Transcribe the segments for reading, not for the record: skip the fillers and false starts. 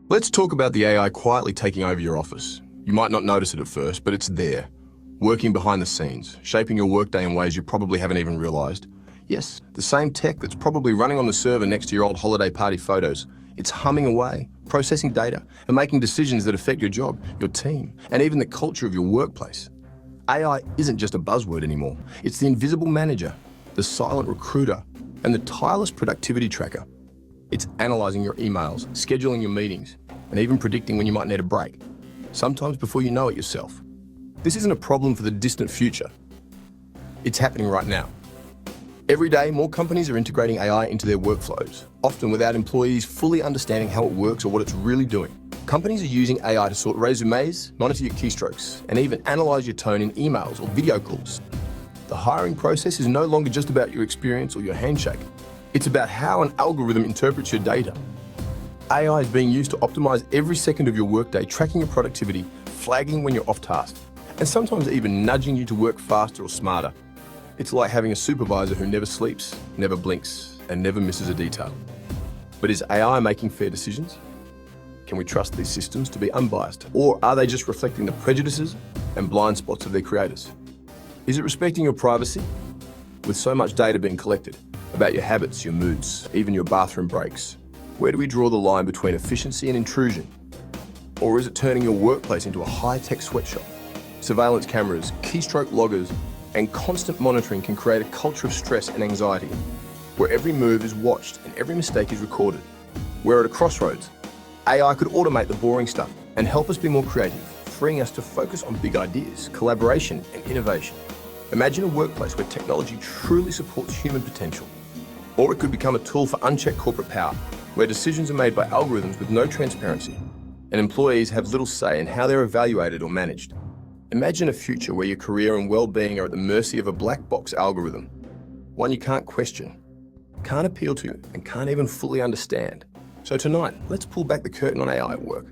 Let's talk about the AI quietly taking over your office. You might not notice it at first, but it's there, working behind the scenes, shaping your workday in ways you probably haven't even realized. Yes, the same tech that's probably running on the server next to your old holiday party photos. It's humming away, processing data, and making decisions that affect your job, your team, and even the culture of your workplace. AI isn't just a buzzword anymore. It's the invisible manager, the silent recruiter, and the tireless productivity tracker. It's analyzing your emails, scheduling your meetings, and even predicting when you might need a break, sometimes before you know it yourself. This isn't a problem for the distant future. It's happening right now. Every day, more companies are integrating AI into their workflows, often without employees fully understanding how it works or what it's really doing. Companies are using AI to sort resumes, monitor your keystrokes, and even analyze your tone in emails or video calls. The hiring process is no longer just about your experience or your handshake. It's about how an algorithm interprets your data. AI is being used to optimize every second of your workday, tracking your productivity, flagging when you're off task, and sometimes even nudging you to work faster or smarter. It's like having a supervisor who never sleeps, never blinks, and never misses a detail. But is AI making fair decisions? Can we trust these systems to be unbiased, or are they just reflecting the prejudices and blind spots of their creators? Is it respecting your privacy? With so much data being collected about your habits, your moods, even your bathroom breaks, where do we draw the line between efficiency and intrusion? Or is it turning your workplace into a high-tech sweatshop? Surveillance cameras, keystroke loggers, and constant monitoring can create a culture of stress and anxiety, where every move is watched and every mistake is recorded. We're at a crossroads. AI could automate the boring stuff and help us be more creative, freeing us to focus on big ideas, collaboration, and innovation. Imagine a workplace where technology truly supports human potential. Or it could become a tool for unchecked corporate power, where decisions are made by algorithms with no transparency, and employees have little say in how they're evaluated or managed. Imagine a future where your career and well-being are at the mercy of a black box algorithm, one you can't question, can't appeal to, and can't even fully understand. So tonight, let's pull back the curtain on AI at work.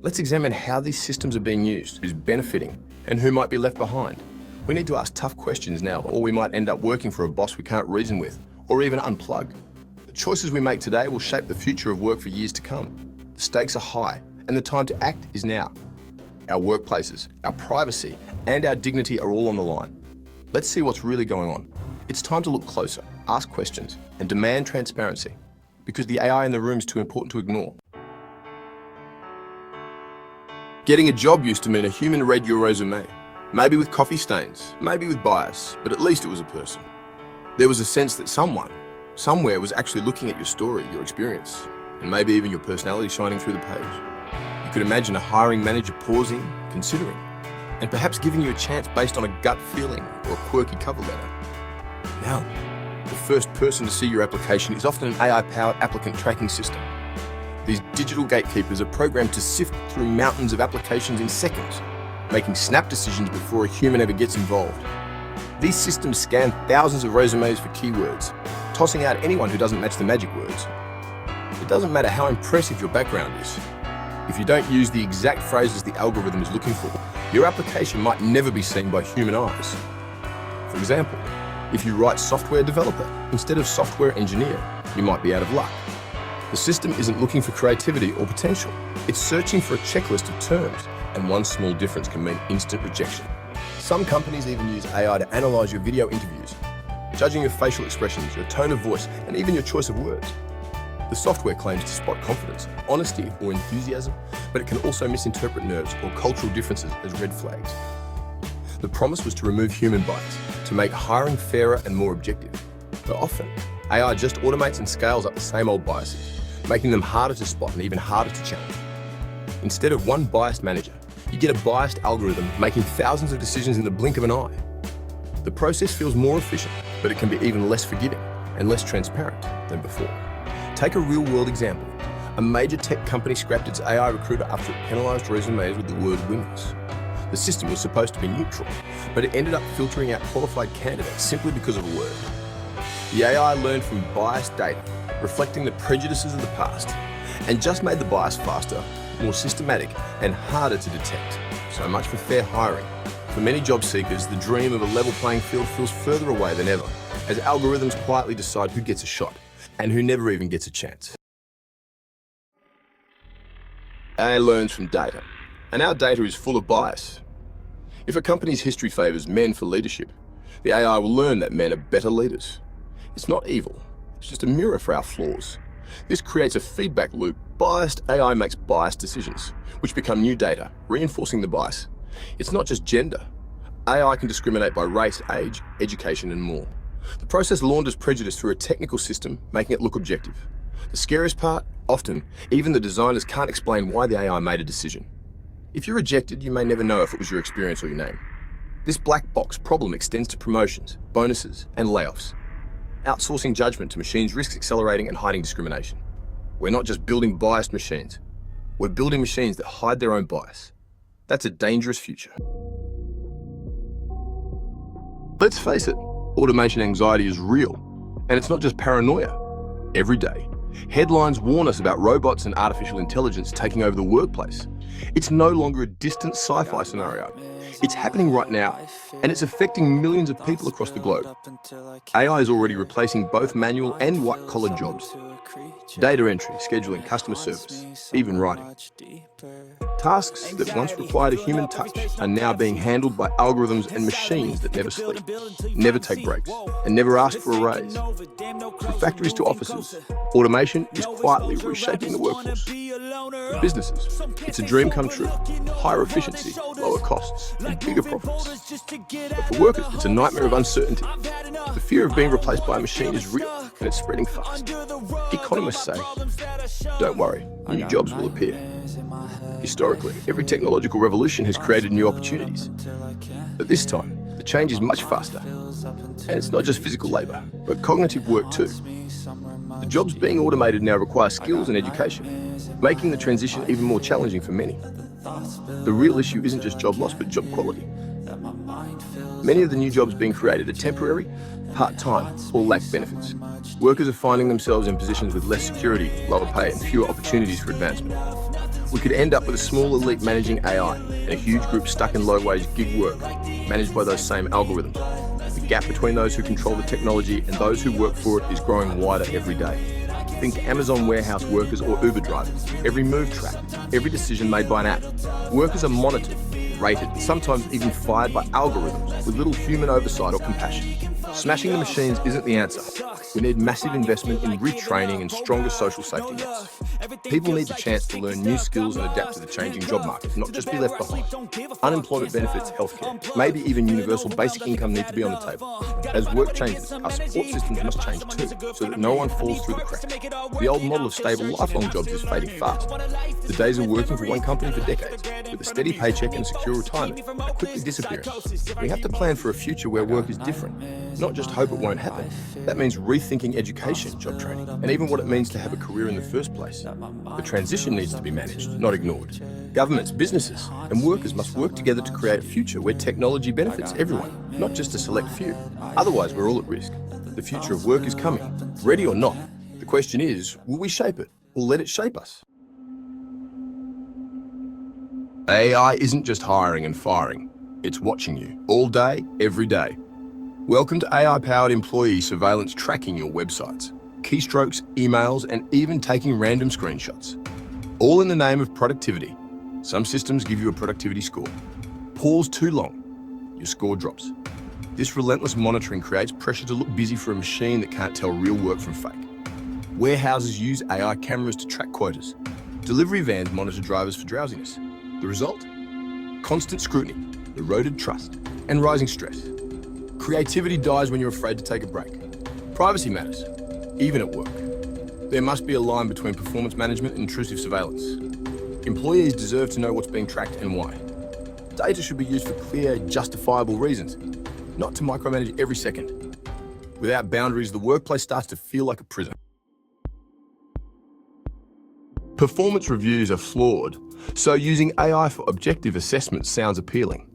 Let's examine how these systems are being used, who's benefiting, and who might be left behind. We need to ask tough questions now, or we might end up working for a boss we can't reason with, or even unplug. The choices we make today will shape the future of work for years to come. The stakes are high, and the time to act is now. Our workplaces, our privacy, and our dignity are all on the line. Let's see what's really going on. It's time to look closer, ask questions, and demand transparency, because the AI in the room is too important to ignore. Getting a job used to mean a human read your resume, maybe with coffee stains, maybe with bias, but at least it was a person. There was a sense that someone, somewhere was actually looking at your story, your experience, and maybe even your personality shining through the page. You could imagine a hiring manager pausing, considering, and perhaps giving you a chance based on a gut feeling or a quirky cover letter. Now, the first person to see your application is often an AI-powered applicant tracking system. These digital gatekeepers are programmed to sift through mountains of applications in seconds, making snap decisions before a human ever gets involved. These systems scan thousands of resumes for keywords, tossing out anyone who doesn't match the magic words. It doesn't matter how impressive your background is. If you don't use the exact phrases the algorithm is looking for, your application might never be seen by human eyes. For example, if you write software developer instead of software engineer, you might be out of luck. The system isn't looking for creativity or potential. It's searching for a checklist of terms, and one small difference can mean instant rejection. Some companies even use AI to analyze your video interviews, judging your facial expressions, your tone of voice, and even your choice of words. The software claims to spot confidence, honesty, or enthusiasm, but it can also misinterpret nerves or cultural differences as red flags. The promise was to remove human bias, to make hiring fairer and more objective. But often, AI just automates and scales up the same old biases, making them harder to spot and even harder to challenge. Instead of one biased manager, you get a biased algorithm making thousands of decisions in the blink of an eye. The process feels more efficient, but it can be even less forgiving and less transparent than before. Take a real-world example. A major tech company scrapped its AI recruiter after it penalized resumes with the word winners. The system was supposed to be neutral, but it ended up filtering out qualified candidates simply because of a word. The AI learned from biased data, reflecting the prejudices of the past, and just made the bias faster, more systematic, and harder to detect. So much for fair hiring. For many job seekers, the dream of a level playing field feels further away than ever, as algorithms quietly decide who gets a shot and who never even gets a chance. AI learns from data, and our data is full of bias. If a company's history favors men for leadership, the AI will learn that men are better leaders. It's not evil, it's just a mirror for our flaws. This creates a feedback loop. Biased AI makes biased decisions, which become new data, reinforcing the bias. It's not just gender. AI can discriminate by race, age, education, and more. The process launders prejudice through a technical system, making it look objective. The scariest part, often, even the designers can't explain why the AI made a decision. If you're rejected, you may never know if it was your experience or your name. This black box problem extends to promotions, bonuses, and layoffs. Outsourcing judgment to machines risks accelerating and hiding discrimination. We're not just building biased machines. We're building machines that hide their own bias. That's a dangerous future. Let's face it, automation anxiety is real, and it's not just paranoia. Every day, headlines warn us about robots and artificial intelligence taking over the workplace. It's no longer a distant sci-fi scenario. It's happening right now, and it's affecting millions of people across the globe. AI is already replacing both manual and white-collar jobs. Data entry, scheduling, customer service, even writing. Tasks that once required a human touch are now being handled by algorithms and machines that never sleep, never take breaks, and never ask for a raise. From factories to offices, automation is quietly reshaping the workforce. For businesses, it's a dream come true. Higher efficiency, lower costs, and bigger profits. But for workers, it's a nightmare of uncertainty. The fear of being replaced by a machine is real, and it's spreading fast. Economists say, don't worry, new jobs will appear. Historically, every technological revolution has created new opportunities. But this time, the change is much faster. And it's not just physical labour, but cognitive work too. The jobs being automated now require skills and education, making the transition even more challenging for many. The real issue isn't just job loss, but job quality. Many of the new jobs being created are temporary, part-time, or lack benefits. Workers are finding themselves in positions with less security, lower pay, and fewer opportunities for advancement. We could end up with a small elite managing AI and a huge group stuck in low-wage gig work, managed by those same algorithms. The gap between those who control the technology and those who work for it is growing wider every day. Think Amazon warehouse workers or Uber drivers. Every move tracked, every decision made by an app. Workers are monitored, rated, sometimes even fired by algorithms with little human oversight or compassion. Smashing the machines isn't the answer. We need massive investment in retraining and stronger social safety nets. People need the chance to learn new skills and adapt to the changing job market, not just be left behind. Unemployment benefits, healthcare, maybe even universal basic income need to be on the table. As work changes, our support systems must change too, so that no one falls through the cracks. The old model of stable, lifelong jobs is fading fast. The days of working for one company for decades, with a steady paycheck and a secure retirement, are quickly disappearing. We have to plan for a future where work is different, not just hope it won't happen. That means rethinking education, job training, and even what it means to have a career in the first place. The transition needs to be managed, not ignored. Governments, businesses, and workers must work together to create a future where technology benefits everyone, not just a select few. Otherwise, we're all at risk. The future of work is coming, ready or not. The question is, will we shape it, or let it shape us? AI isn't just hiring and firing. It's watching you, all day, every day. Welcome to AI-powered employee surveillance tracking your websites, keystrokes, emails, and even taking random screenshots. All in the name of productivity. Some systems give you a productivity score. Pause too long, your score drops. This relentless monitoring creates pressure to look busy for a machine that can't tell real work from fake. Warehouses use AI cameras to track quotas. Delivery vans monitor drivers for drowsiness. The result? Constant scrutiny, eroded trust, and rising stress. Creativity dies when you're afraid to take a break. Privacy matters, even at work. There must be a line between performance management and intrusive surveillance. Employees deserve to know what's being tracked and why. Data should be used for clear, justifiable reasons, not to micromanage every second. Without boundaries, the workplace starts to feel like a prison. Performance reviews are flawed, so using AI for objective assessment sounds appealing.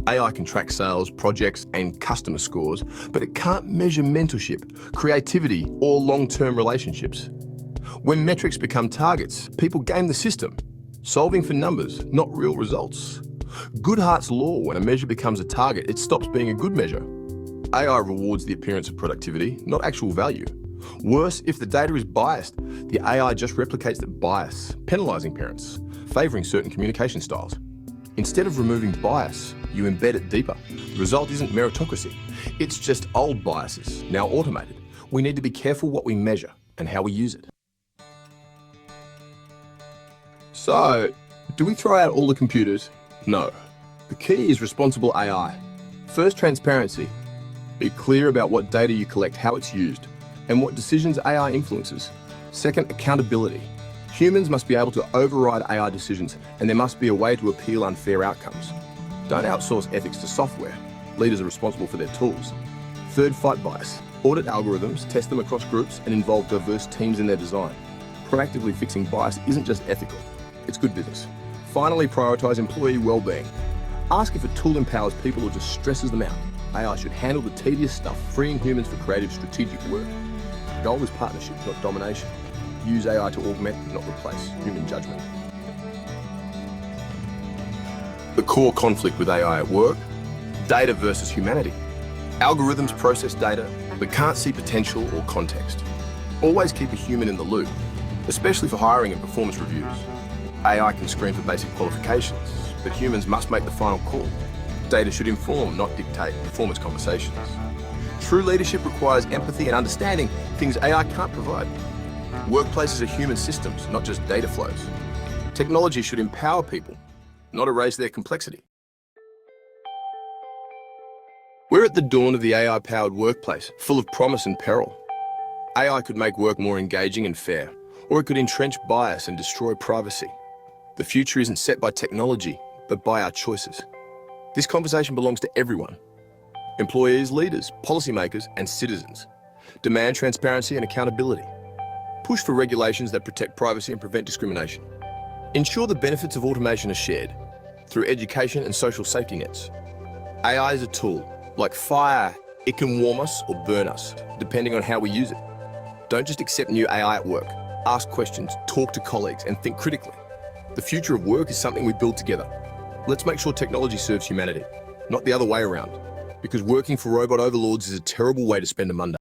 AI can track sales, projects, and customer scores, but it can't measure mentorship, creativity, or long-term relationships. When metrics become targets, people game the system, solving for numbers, not real results. Goodhart's law: when a measure becomes a target, it stops being a good measure. AI rewards the appearance of productivity, not actual value. Worse, if the data is biased, the AI just replicates that bias, penalising parents, favouring certain communication styles. Instead of removing bias, you embed it deeper. The result isn't meritocracy. It's just old biases, now automated. We need to be careful what we measure and how we use it. So, do we throw out all the computers? No. The key is responsible AI. First, transparency. Be clear about what data you collect, how it's used, and what decisions AI influences. Second, accountability. Humans must be able to override AI decisions, and there must be a way to appeal unfair outcomes. Don't outsource ethics to software. Leaders are responsible for their tools. Third, fight bias. Audit algorithms, test them across groups, and involve diverse teams in their design. Proactively fixing bias isn't just ethical, it's good business. Finally, prioritize employee well-being. Ask if a tool empowers people or just stresses them out. AI should handle the tedious stuff, freeing humans for creative, strategic work. The goal is partnership, not domination. Use AI to augment, not replace, human judgment. The core conflict with AI at work: data versus humanity. Algorithms process data, but can't see potential or context. Always keep a human in the loop, especially for hiring and performance reviews. AI can screen for basic qualifications, but humans must make the final call. Data should inform, not dictate, performance conversations. True leadership requires empathy and understanding, things AI can't provide. Workplaces are human systems, not just data flows. Technology should empower people, not erase their complexity. We're at the dawn of the AI-powered workplace, full of promise and peril. AI could make work more engaging and fair, or it could entrench bias and destroy privacy. The future isn't set by technology, but by our choices. This conversation belongs to everyone. Employees, leaders, policymakers, and citizens. Demand transparency and accountability. Push for regulations that protect privacy and prevent discrimination. Ensure the benefits of automation are shared through education and social safety nets. AI is a tool. Like fire, it can warm us or burn us, depending on how we use it. Don't just accept new AI at work. Ask questions, talk to colleagues, and think critically. The future of work is something we build together. Let's make sure technology serves humanity, not the other way around. Because working for robot overlords is a terrible way to spend a Monday.